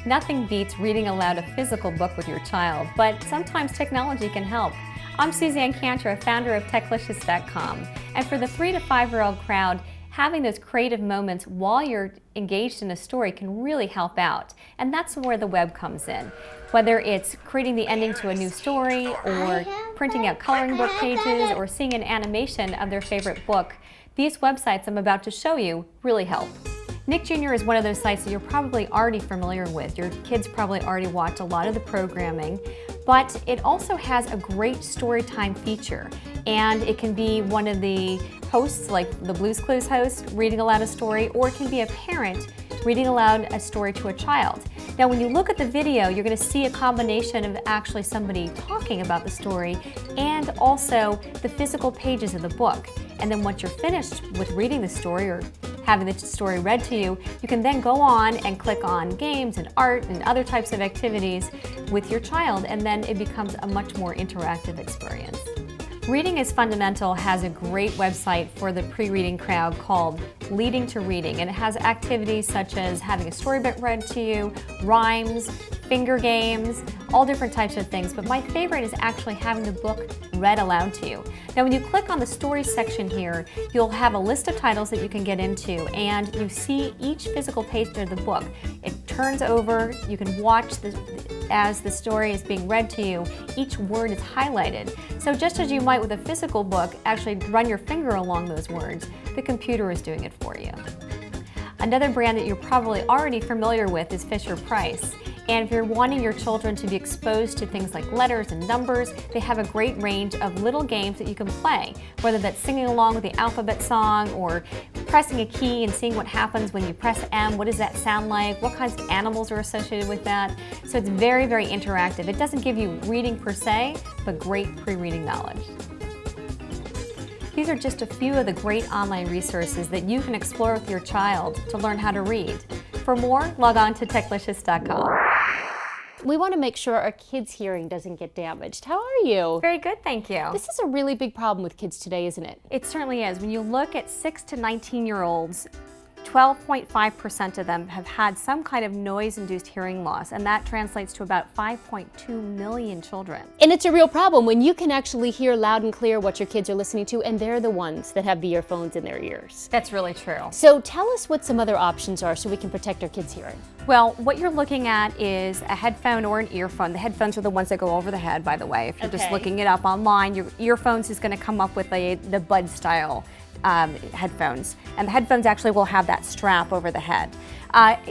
Nothing beats reading aloud a physical book with your child, but sometimes technology can help. I'm Suzanne Cantor, founder of Techlicious.com, and for the 3 to 5-year-old crowd, having those creative moments while you're engaged in a story can really help out. And that's where the web comes in. Whether it's creating the ending to a new story, or printing out coloring book pages, or seeing an animation of their favorite book, these websites I'm about to show you really help. Nick Jr. is one of those sites that you're probably already familiar with. Your kids probably already watch a lot of the programming, but it also has a great story time feature. And it can be one of the hosts, like the Blue's Clues host, reading aloud a story, or it can be a parent reading aloud a story to a child. Now, when you look at the video, you're going to see a combination of actually somebody talking about the story and also the physical pages of the book. And then once you're finished with reading the story or having the story read to you, you can then go on and click on games and art and other types of activities with your child, and then it becomes a much more interactive experience. Reading is Fundamental has a great website for the pre-reading crowd called Leading to Reading, and it has activities such as having a storybook read to you, rhymes, finger games, all different types of things, but my favorite is actually having the book read aloud to you. Now, when you click on the stories section here, you'll have a list of titles that you can get into, and you see each physical page of the book. It turns over, you can watch as the story is being read to you, each word is highlighted. So just as you might with a physical book actually run your finger along those words, the computer is doing it for you. Another brand that you're probably already familiar with is Fisher-Price. And if you're wanting your children to be exposed to things like letters and numbers, they have a great range of little games that you can play, whether that's singing along with the alphabet song or pressing a key and seeing what happens when you press M. What does that sound like? What kinds of animals are associated with that? So it's very, very interactive. It doesn't give you reading per se, but great pre-reading knowledge. These are just a few of the great online resources that you can explore with your child to learn how to read. For more, log on to Techlicious.com. We want to make sure our kids' hearing doesn't get damaged. How are you? Very good, thank you. This is a really big problem with kids today, isn't it? It certainly is. When you look at 6 to 19-year-olds, 12.5% of them have had some kind of noise-induced hearing loss, and that translates to about 5.2 million children. And it's a real problem when you can actually hear loud and clear what your kids are listening to, and they're the ones that have the earphones in their ears. That's really true. So tell us what some other options are so we can protect our kids' hearing. Well, what you're looking at is a headphone or an earphone. The headphones are the ones that go over the head, by the way. If you're just looking it up online, your earphones is going to come up with the bud style headphones, and the headphones actually will have that strap over the head.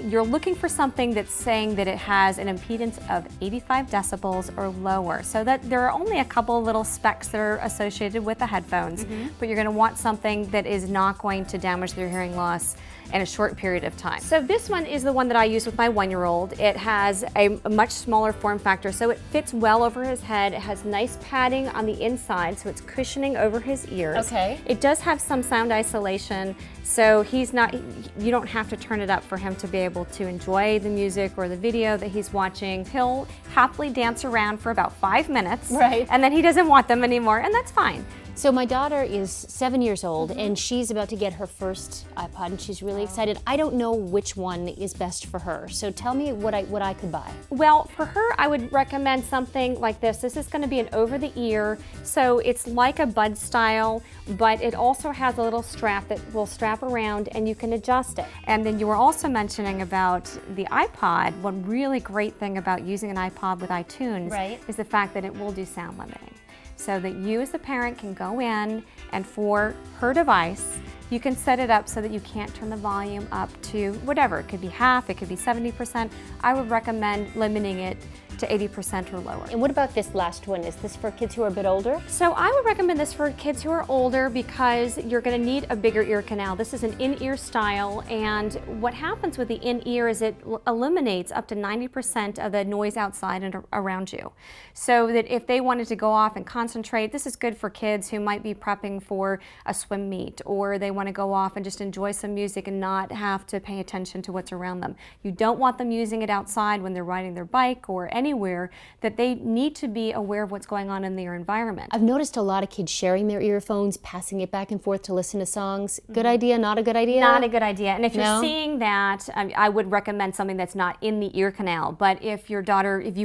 You're looking for something that's saying that it has an impedance of 85 decibels or lower, so that there are only a couple of little specs that are associated with the headphones, but you're going to want something that is not going to damage their hearing loss in a short period of time. So this one is the one that I use with my 1-year-old. It has a much smaller form factor, so it fits well over his head. It has nice padding on the inside, so it's cushioning over his ears. Okay. It does have some sound isolation, so you don't have to turn it up for him to be able to enjoy the music or the video that he's watching. He'll happily dance around for about 5 minutes, right, and then he doesn't want them anymore, and that's fine. So my daughter is 7 years old, and she's about to get her first iPod, and she's really excited. I don't know which one is best for her, so tell me what I could buy. Well, for her, I would recommend something like this. This is going to be an over-the-ear, so it's like a bud style, but it also has a little strap that will strap around, and you can adjust it. And then you were also mentioning about the iPod. One really great thing about using an iPod with iTunes is the fact that it will do sound limiting. So that you as the parent can go in, and for her device, you can set it up so that you can't turn the volume up to whatever. It could be half, it could be 70%. I would recommend limiting it to 80% or lower. And what about this last one? Is this for kids who are a bit older? So I would recommend this for kids who are older because you're going to need a bigger ear canal. This is an in-ear style, and what happens with the in-ear is it eliminates up to 90% of the noise outside and around you. So that if they wanted to go off and concentrate, this is good for kids who might be prepping for a swim meet, or they want to go off and just enjoy some music and not have to pay attention to what's around them. You don't want them using it outside when they're riding their bike or any anywhere, that they need to be aware of what's going on in their environment. I've noticed a lot of kids sharing their earphones, passing it back and forth to listen to songs. Good idea, not a good idea? Not a good idea. And if you're No? seeing that, I would recommend something that's not in the ear canal. But if you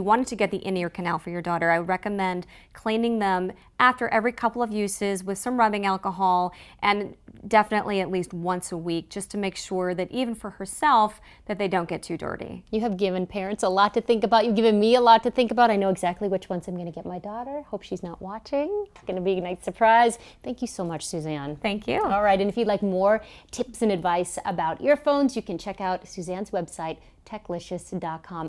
wanted to get the in-ear canal for your daughter, I would recommend cleaning them after every couple of uses with some rubbing alcohol, and definitely at least once a week, just to make sure that even for herself, that they don't get too dirty. You have given parents a lot to think about. You've given me a lot to think about. I know exactly which ones I'm going to get my daughter. Hope she's not watching. It's going to be a nice surprise. Thank you so much, Suzanne. Thank you. All right, and if you'd like more tips and advice about earphones, you can check out Suzanne's website, techlicious.com.